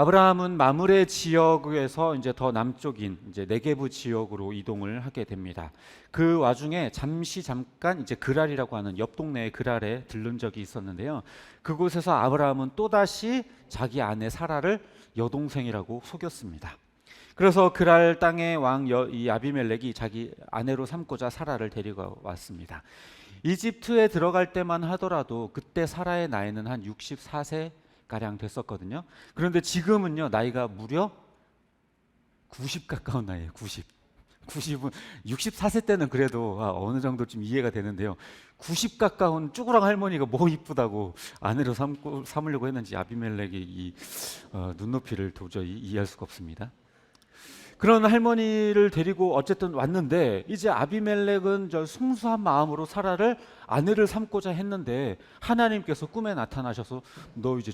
아브라함은 마므레 지역에서 이제 더 남쪽인 이제 네게브 지역으로 이동을 하게 됩니다. 그 와중에 잠깐 이제 그랄이라고 하는 옆 동네의 그랄에 들른 적이 있었는데요. 그곳에서 아브라함은 또다시 자기 아내 사라를 여동생이라고 속였습니다. 그래서 그랄 땅의 왕 이 아비멜렉이 자기 아내로 삼고자 사라를 데리고 왔습니다. 이집트에 들어갈 때만 하더라도 그때 사라의 나이는 한 64세 가량 됐었거든요. 그런데 지금은요, 나이가 무려 90 가까운 나이에요. 90. 90은 64세 때는 그래도 어느 정도 좀 이해가 되는데요. 90 가까운 쭈그랑 할머니가 뭐 이쁘다고 아내로 삼으려고 했는지 아비멜렉의 이 눈높이를 도저히 이해할 수가 없습니다. 그런 할머니를 데리고 어쨌든 왔는데 이제 아비멜렉은 저 순수한 마음으로 사라를 아내를 삼고자 했는데 하나님께서 꿈에 나타나셔서 너 이제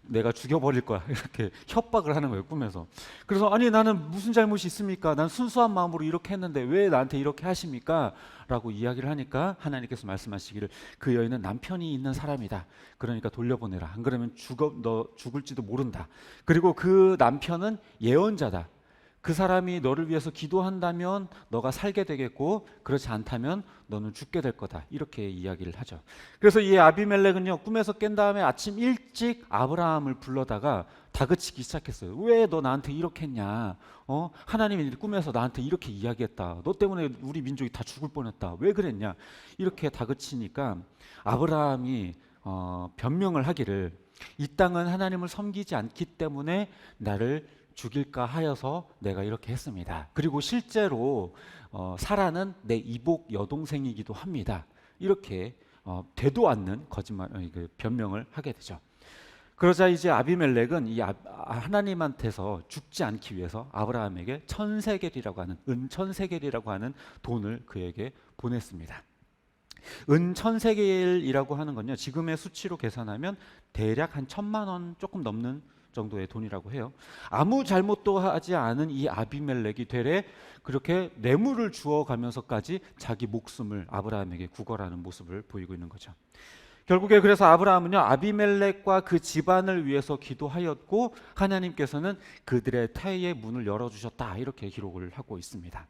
내가 죽여버릴 거야 이렇게 협박을 하는 거예요, 꿈에서. 그래서 아니 나는 무슨 잘못이 있습니까? 난 순수한 마음으로 이렇게 했는데 왜 나한테 이렇게 하십니까? 라고 이야기를 하니까 하나님께서 말씀하시기를 그 여인은 남편이 있는 사람이다. 그러니까 돌려보내라. 안 그러면 너 죽을지도 모른다. 그리고 그 남편은 예언자다. 그 사람이 너를 위해서 기도한다면 너가 살게 되겠고 그렇지 않다면 너는 죽게 될 거다. 이렇게 이야기를 하죠. 그래서 이 아비멜렉은요, 꿈에서 깬 다음에 아침 일찍 아브라함을 불러다가 다그치기 시작했어요. 왜 너 나한테 이렇게 했냐? 하나님이 꿈에서 나한테 이렇게 이야기했다. 너 때문에 우리 민족이 다 죽을 뻔했다. 왜 그랬냐? 이렇게 다그치니까 아브라함이 변명을 하기를 이 땅은 하나님을 섬기지 않기 때문에 나를 죽일까 하여서 내가 이렇게 했습니다. 그리고 실제로 사라는 내 이복 여동생이기도 합니다. 이렇게 되도 않는 거짓말, 변명을 하게 되죠. 그러자 이제 아비멜렉은 이 하나님한테서 죽지 않기 위해서 아브라함에게 천세겔이라고 하는 은천세겔이라고 하는 돈을 그에게 보냈습니다. 은천세겔이라고 하는 건요, 지금의 수치로 계산하면 대략 한 1,000만 원 조금 넘는 정도의 돈이라고 해요. 아무 잘못도 하지 않은 이 아비멜렉이 되레 그렇게 뇌물을 주어가면서까지 자기 목숨을 아브라함에게 구걸하는 모습을 보이고 있는 거죠. 결국에 그래서 아브라함은요, 아비멜렉과 그 집안을 위해서 기도하였고 하나님께서는 그들의 태의 문을 열어주셨다. 이렇게 기록을 하고 있습니다.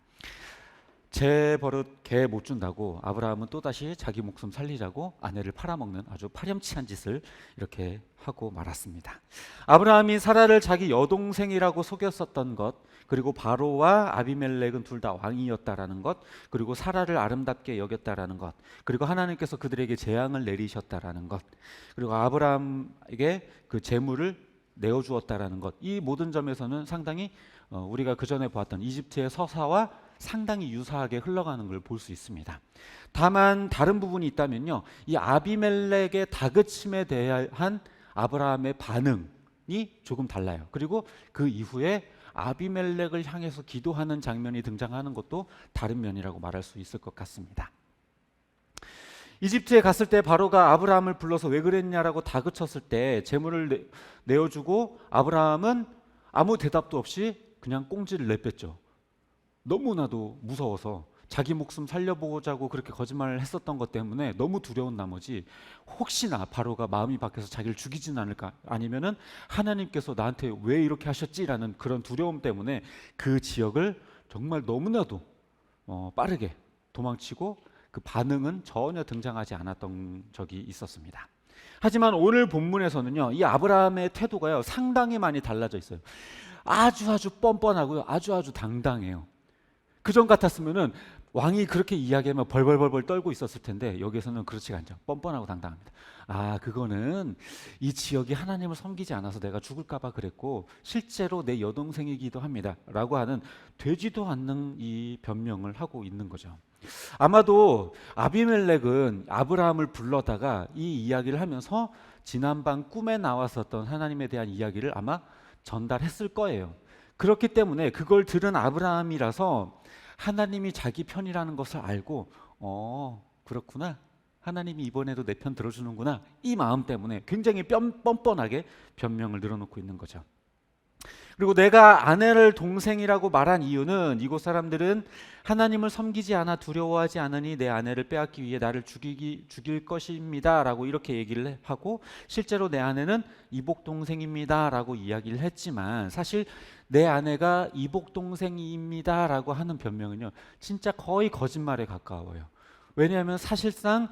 제 버릇 개 못 준다고 아브라함은 또다시 자기 목숨 살리자고 아내를 팔아먹는 아주 파렴치한 짓을 이렇게 하고 말았습니다. 아브라함이 사라를 자기 여동생이라고 속였었던 것, 그리고 바로와 아비멜렉은 둘 다 왕이었다라는 것, 그리고 사라를 아름답게 여겼다라는 것, 그리고 하나님께서 그들에게 재앙을 내리셨다라는 것, 그리고 아브라함에게 그 재물을 내어주었다라는 것, 이 모든 점에서는 상당히 우리가 그 전에 보았던 이집트의 서사와 상당히 유사하게 흘러가는 걸 볼 수 있습니다. 다만 다른 부분이 있다면요, 이 아비멜렉의 다그침에 대한 아브라함의 반응이 조금 달라요. 그리고 그 이후에 아비멜렉을 향해서 기도하는 장면이 등장하는 것도 다른 면이라고 말할 수 있을 것 같습니다. 이집트에 갔을 때 바로가 아브라함을 불러서 왜 그랬냐라고 다그쳤을 때 재물을 내어주고 아브라함은 아무 대답도 없이 그냥 꽁지를 내뺐죠. 너무나도 무서워서 자기 목숨 살려보자고 그렇게 거짓말을 했었던 것 때문에 너무 두려운 나머지 혹시나 바로가 마음이 바뀌어서 자기를 죽이진 않을까, 아니면은 하나님께서 나한테 왜 이렇게 하셨지라는 그런 두려움 때문에 그 지역을 정말 너무나도 빠르게 도망치고 그 반응은 전혀 등장하지 않았던 적이 있었습니다. 하지만 오늘 본문에서는요, 이 아브라함의 태도가요 상당히 많이 달라져 있어요. 아주 뻔뻔하고요, 아주 당당해요. 그전 같았으면은 왕이 그렇게 이야기하면 벌벌 떨고 있었을 텐데 여기에서는 그렇지가 않죠. 뻔뻔하고 당당합니다. 그거는 이 지역이 하나님을 섬기지 않아서 내가 죽을까 봐 그랬고 실제로 내 여동생이기도 합니다 라고 하는 되지도 않는 이 변명을 하고 있는 거죠. 아마도 아비멜렉은 아브라함을 불러다가 이 이야기를 하면서 지난밤 꿈에 나왔었던 하나님에 대한 이야기를 아마 전달했을 거예요. 그렇기 때문에 그걸 들은 아브라함이라서 하나님이 자기 편이라는 것을 알고 그렇구나, 하나님이 이번에도 내 편 들어주는구나, 이 마음 때문에 굉장히 뻔뻔하게 변명을 늘어놓고 있는 거죠. 그리고 내가 아내를 동생이라고 말한 이유는 이곳 사람들은 하나님을 섬기지 않아 두려워하지 않으니 내 아내를 빼앗기 위해 나를 죽일 것입니다 라고 이렇게 얘기를 하고, 실제로 내 아내는 이복 동생입니다 라고 이야기를 했지만, 사실 내 아내가 이복 동생입니다 라고 하는 변명은요 진짜 거의 거짓말에 가까워요. 왜냐하면 사실상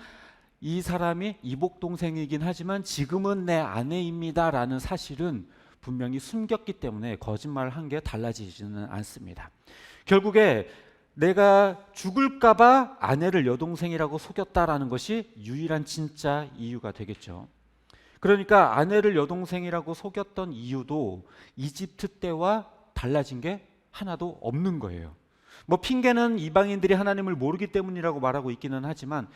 이 사람이 이복 동생이긴 하지만 지금은 내 아내입니다 라는 사실은 분명히 숨겼기 때문에 거짓말을 한 게 달라지지는 않습니다. 결국에 내가 죽을까봐 아내를 여동생이라고 속였다라는 것이 유일한 진짜 이유가 되겠죠. 그러니까 아내를 여동생이라고 속였던 이유도 이집트 때와 달라진 게 하나도 없는 거예요. 뭐 핑계는 이방인들이 하나님을 모르기 때문이라고 말하고 있기는 하지만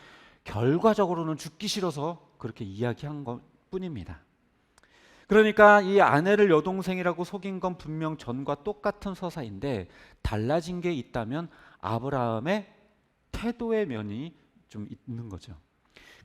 결과적으로는 죽기 싫어서 그렇게 이야기한 것 뿐입니다. 그러니까 이 아내를 여동생이라고 속인 건 분명 전과 똑같은 서사인데, 달라진 게 있다면 아브라함의 태도의 면이 좀 있는 거죠.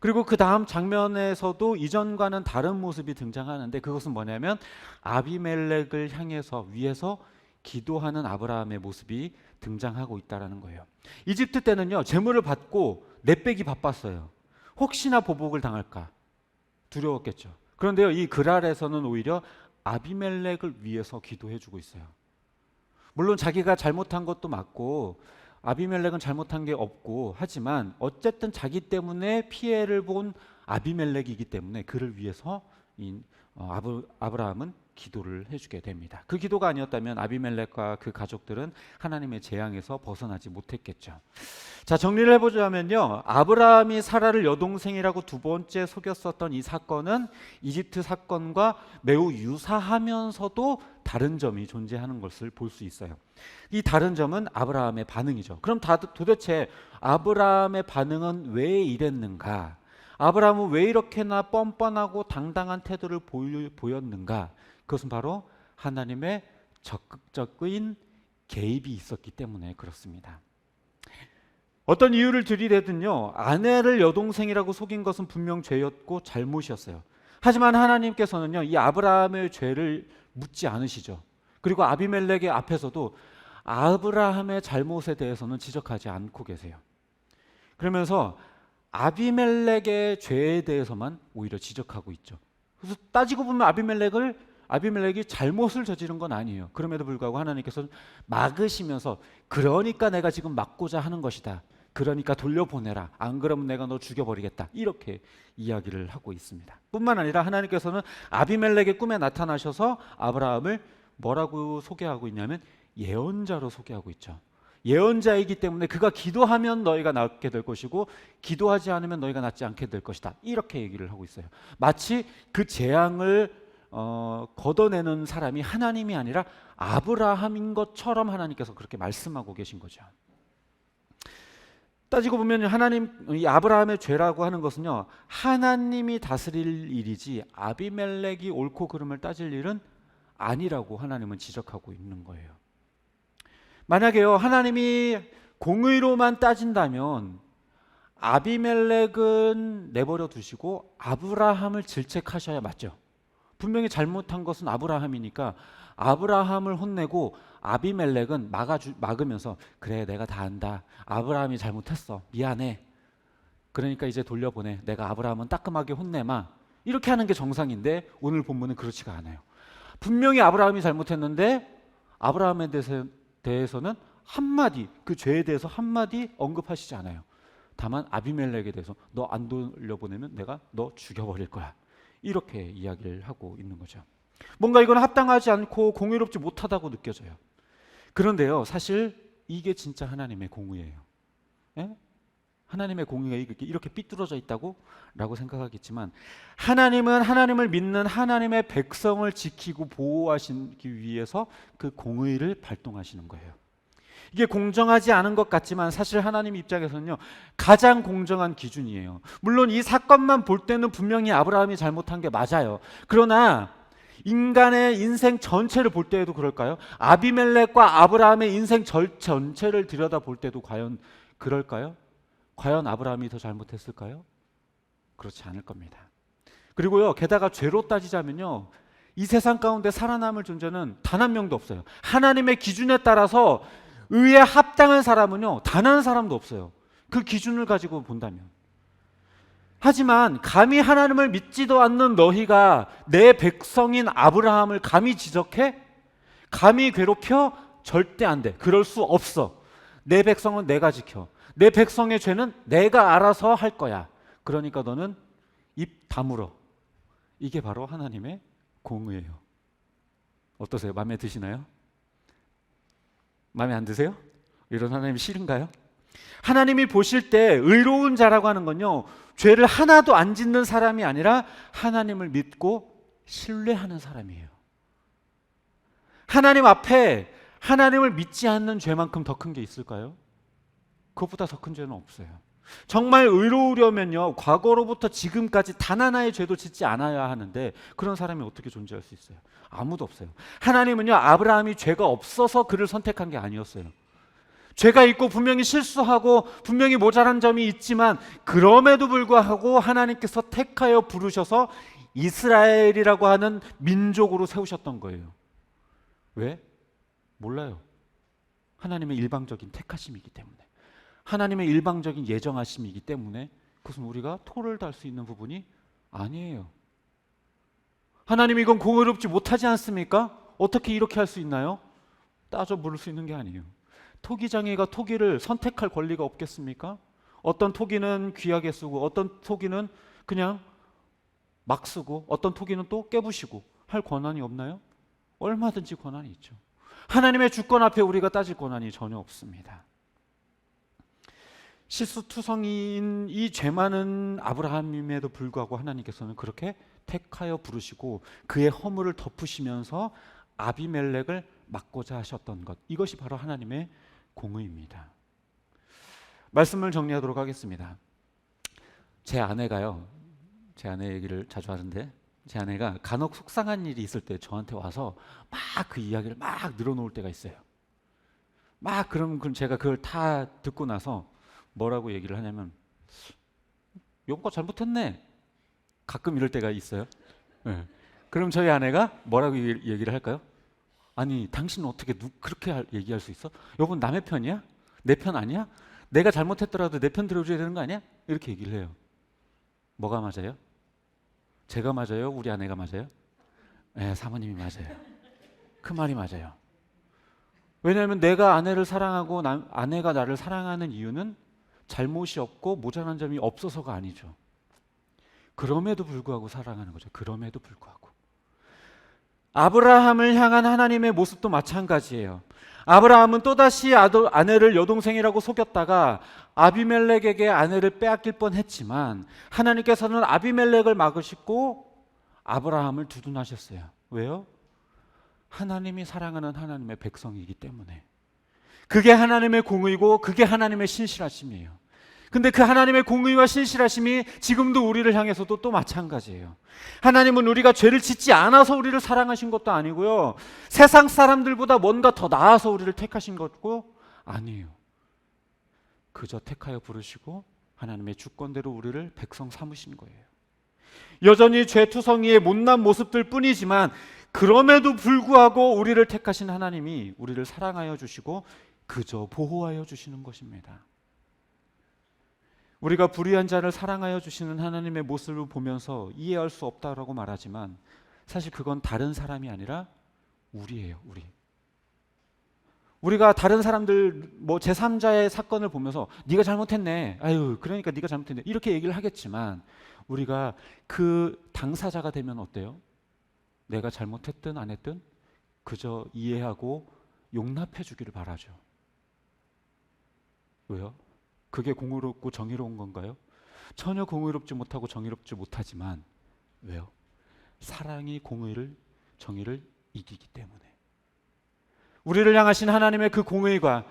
그리고 그 다음 장면에서도 이전과는 다른 모습이 등장하는데, 그것은 뭐냐면 아비멜렉을 향해서 위에서 기도하는 아브라함의 모습이 등장하고 있다는 거예요. 이집트 때는요 재물을 받고 내빼기 바빴어요. 혹시나 보복을 당할까 두려웠겠죠. 그런데요 이 그랄에서는 오히려 아비멜렉을 위해서 기도해주고 있어요. 물론 자기가 잘못한 것도 맞고 아비멜렉은 잘못한 게 없고 하지만 어쨌든 자기 때문에 피해를 본 아비멜렉이기 때문에 그를 위해서 아브라함은 기도를 해주게 됩니다. 그 기도가 아니었다면 아비멜렉과 그 가족들은 하나님의 재앙에서 벗어나지 못했겠죠. 자, 정리를 해보자면요, 아브라함이 사라를 여동생이라고 두 번째 속였었던 이 사건은 이집트 사건과 매우 유사하면서도 다른 점이 존재하는 것을 볼 수 있어요. 이 다른 점은 아브라함의 반응이죠. 그럼 도대체 아브라함의 반응은 왜 이랬는가? 아브라함은 왜 이렇게나 뻔뻔하고 당당한 태도를 보였는가? 그것은 바로 하나님의 적극적인 개입이 있었기 때문에 그렇습니다. 어떤 이유를 들이대든요, 아내를 여동생이라고 속인 것은 분명 죄였고 잘못이었어요. 하지만 하나님께서는요 이 아브라함의 죄를 묻지 않으시죠. 그리고 아비멜렉의 앞에서도 아브라함의 잘못에 대해서는 지적하지 않고 계세요. 그러면서 아비멜렉의 죄에 대해서만 오히려 지적하고 있죠. 그래서 따지고 보면 아비멜렉이 잘못을 저지른 건 아니에요. 그럼에도 불구하고 하나님께서는 막으시면서, 그러니까 내가 지금 막고자 하는 것이다. 그러니까 돌려보내라. 안 그러면 내가 너 죽여버리겠다. 이렇게 이야기를 하고 있습니다. 뿐만 아니라 하나님께서는 아비멜렉의 꿈에 나타나셔서 아브라함을 뭐라고 소개하고 있냐면 예언자로 소개하고 있죠. 예언자이기 때문에 그가 기도하면 너희가 낫게 될 것이고 기도하지 않으면 너희가 낫지 않게 될 것이다. 이렇게 얘기를 하고 있어요. 마치 그 재앙을 걷어내는 사람이 하나님이 아니라 아브라함인 것처럼 하나님께서 그렇게 말씀하고 계신 거죠. 따지고 보면 이 아브라함의 죄라고 하는 것은요 하나님이 다스릴 일이지 아비멜렉이 옳고 그름을 따질 일은 아니라고 하나님은 지적하고 있는 거예요. 만약에요 하나님이 공의로만 따진다면 아비멜렉은 내버려 두시고 아브라함을 질책하셔야 맞죠. 분명히 잘못한 것은 아브라함이니까 아브라함을 혼내고 아비멜렉은 막으면서 그래 내가 다 안다. 아브라함이 잘못했어. 미안해. 그러니까 이제 돌려보내. 내가 아브라함은 따끔하게 혼내마. 이렇게 하는 게 정상인데 오늘 본문은 그렇지가 않아요. 분명히 아브라함이 잘못했는데 아브라함에 대해서는 한마디, 그 죄에 대해서 한마디 언급하시지 않아요. 다만 아비멜렉에 대해서 너 안 돌려보내면 내가 너 죽여버릴 거야. 이렇게 이야기를 하고 있는 거죠. 뭔가 이건 합당하지 않고 공의롭지 못하다고 느껴져요. 그런데요 사실 이게 진짜 하나님의 공의예요. 예? 하나님의 공의가 이렇게 삐뚤어져 있다고? 라고 생각하겠지만 하나님은 하나님을 믿는 하나님의 백성을 지키고 보호하시기 위해서 그 공의를 발동하시는 거예요. 이게 공정하지 않은 것 같지만 사실 하나님 입장에서는요 가장 공정한 기준이에요. 물론 이 사건만 볼 때는 분명히 아브라함이 잘못한 게 맞아요. 그러나 인간의 인생 전체를 볼 때에도 그럴까요? 아비멜렉과 아브라함의 인생 전체를 들여다볼 때도 과연 그럴까요? 과연 아브라함이 더 잘못했을까요? 그렇지 않을 겁니다. 그리고요 게다가 죄로 따지자면요 이 세상 가운데 살아남을 존재는 단 한 명도 없어요. 하나님의 기준에 따라서 의에 합당한 사람은요, 단 한 사람도 없어요. 그 기준을 가지고 본다면. 하지만 감히 하나님을 믿지도 않는 너희가 내 백성인 아브라함을 감히 지적해? 감히 괴롭혀? 절대 안 돼. 그럴 수 없어. 내 백성은 내가 지켜. 내 백성의 죄는 내가 알아서 할 거야. 그러니까 너는 입 다물어. 이게 바로 하나님의 공의예요. 어떠세요? 마음에 드시나요? 마음에 안 드세요? 이런 하나님이 싫은가요? 하나님이 보실 때 의로운 자라고 하는 건요, 죄를 하나도 안 짓는 사람이 아니라 하나님을 믿고 신뢰하는 사람이에요. 하나님 앞에 하나님을 믿지 않는 죄만큼 더 큰 게 있을까요? 그것보다 더 큰 죄는 없어요. 정말 의로우려면요, 과거로부터 지금까지 단 하나의 죄도 짓지 않아야 하는데 그런 사람이 어떻게 존재할 수 있어요? 아무도 없어요. 하나님은요, 아브라함이 죄가 없어서 그를 선택한 게 아니었어요. 죄가 있고 분명히 실수하고 분명히 모자란 점이 있지만 그럼에도 불구하고 하나님께서 택하여 부르셔서 이스라엘이라고 하는 민족으로 세우셨던 거예요. 왜? 몰라요. 하나님의 일방적인 택하심이기 때문에, 하나님의 일방적인 예정하심이기 때문에 그것은 우리가 토를 달 수 있는 부분이 아니에요. 하나님이 이건 공의롭지 못하지 않습니까? 어떻게 이렇게 할 수 있나요? 따져 물을 수 있는 게 아니에요. 토기장애가 토기를 선택할 권리가 없겠습니까? 어떤 토기는 귀하게 쓰고 어떤 토기는 그냥 막 쓰고 어떤 토기는 또 깨부시고 할 권한이 없나요? 얼마든지 권한이 있죠. 하나님의 주권 앞에 우리가 따질 권한이 전혀 없습니다. 실수투성이인 이 죄 많은 아브라함임에도 불구하고 하나님께서는 그렇게 택하여 부르시고 그의 허물을 덮으시면서 아비멜렉을 막고자 하셨던 것, 이것이 바로 하나님의 공의입니다. 말씀을 정리하도록 하겠습니다. 제 아내가요, 제 아내 얘기를 자주 하는데, 제 아내가 간혹 속상한 일이 있을 때 저한테 와서 막 그 이야기를 막 늘어놓을 때가 있어요. 그럼 제가 그걸 다 듣고 나서 뭐라고 얘기를 하냐면, 여보가 잘못했네. 가끔 이럴 때가 있어요. 네. 그럼 저희 아내가 뭐라고 얘기를 할까요? 아니, 당신은 어떻게 그렇게 얘기할 수 있어? 여보는 남의 편이야? 내 편 아니야? 내가 잘못했더라도 내 편 들어줘야 되는 거 아니야? 이렇게 얘기를 해요. 뭐가 맞아요? 제가 맞아요? 우리 아내가 맞아요? 네, 사모님이 맞아요. 그 말이 맞아요. 왜냐하면 내가 아내를 사랑하고 아내가 나를 사랑하는 이유는 잘못이 없고 모자란 점이 없어서가 아니죠. 그럼에도 불구하고 사랑하는 거죠. 그럼에도 불구하고. 아브라함을 향한 하나님의 모습도 마찬가지예요. 아브라함은 또다시 아내를 여동생이라고 속였다가 아비멜렉에게 아내를 빼앗길 뻔했지만 하나님께서는 아비멜렉을 막으시고 아브라함을 두둔하셨어요. 왜요? 하나님이 사랑하는 하나님의 백성이기 때문에. 그게 하나님의 공의고 그게 하나님의 신실하심이에요. 근데 그 하나님의 공의와 신실하심이 지금도 우리를 향해서도 또 마찬가지예요. 하나님은 우리가 죄를 짓지 않아서 우리를 사랑하신 것도 아니고요, 세상 사람들보다 뭔가 더 나아서 우리를 택하신 것도 아니에요. 그저 택하여 부르시고 하나님의 주권대로 우리를 백성 삼으신 거예요. 여전히 죄투성이의 못난 모습들 뿐이지만 그럼에도 불구하고 우리를 택하신 하나님이 우리를 사랑하여 주시고 그저 보호하여 주시는 것입니다. 우리가 불의한 자를 사랑하여 주시는 하나님의 모습을 보면서 이해할 수 없다라고 말하지만 사실 그건 다른 사람이 아니라 우리예요. 우리가 다른 사람들 제3자의 사건을 보면서 네가 잘못했네. 아유, 그러니까 네가 잘못했네. 이렇게 얘기를 하겠지만 우리가 그 당사자가 되면 어때요? 내가 잘못했든 안 했든 그저 이해하고 용납해 주기를 바라죠. 왜요? 그게 공의롭고 정의로운 건가요? 전혀 공의롭지 못하고 정의롭지 못하지만 왜요? 사랑이 정의를 이기기 때문에. 우리를 향하신 하나님의 그 공의가,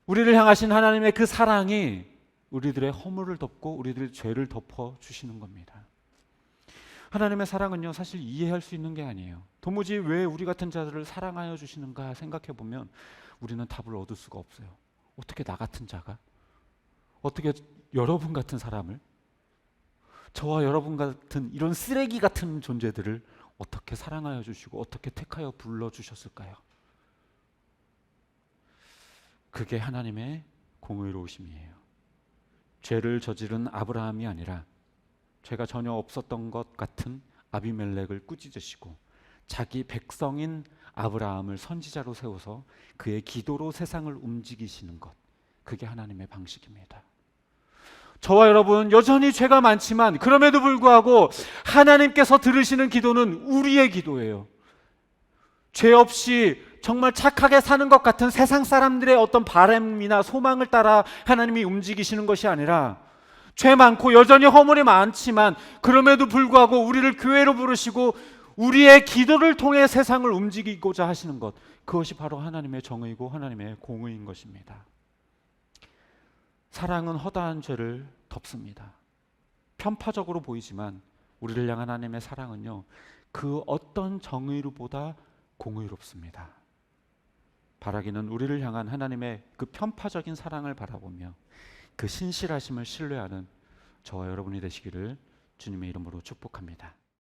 우리를 향하신 하나님의 그 사랑이 우리들의 허물을 덮고 우리들의 죄를 덮어 주시는 겁니다. 하나님의 사랑은요, 사실 이해할 수 있는 게 아니에요. 도무지 왜 우리 같은 자들을 사랑하여 주시는가 생각해 보면 우리는 답을 얻을 수가 없어요. 어떻게 나 같은 자가, 어떻게 여러분 같은 사람을, 저와 여러분 같은 이런 쓰레기 같은 존재들을 어떻게 사랑하여 주시고 어떻게 택하여 불러주셨을까요? 그게 하나님의 공의로우심이에요. 죄를 저지른 아브라함이 아니라 죄가 전혀 없었던 것 같은 아비멜렉을 꾸짖으시고 자기 백성인 아브라함을 선지자로 세워서 그의 기도로 세상을 움직이시는 것, 그게 하나님의 방식입니다. 저와 여러분 여전히 죄가 많지만 그럼에도 불구하고 하나님께서 들으시는 기도는 우리의 기도예요. 죄 없이 정말 착하게 사는 것 같은 세상 사람들의 어떤 바람이나 소망을 따라 하나님이 움직이시는 것이 아니라 죄 많고 여전히 허물이 많지만 그럼에도 불구하고 우리를 교회로 부르시고 우리의 기도를 통해 세상을 움직이고자 하시는 것, 그것이 바로 하나님의 정의고 하나님의 공의인 것입니다. 사랑은 허다한 죄를 덮습니다. 편파적으로 보이지만 우리를 향한 하나님의 사랑은요, 그 어떤 정의로보다 공의롭습니다. 바라기는 우리를 향한 하나님의 그 편파적인 사랑을 바라보며 그 신실하심을 신뢰하는 저와 여러분이 되시기를 주님의 이름으로 축복합니다.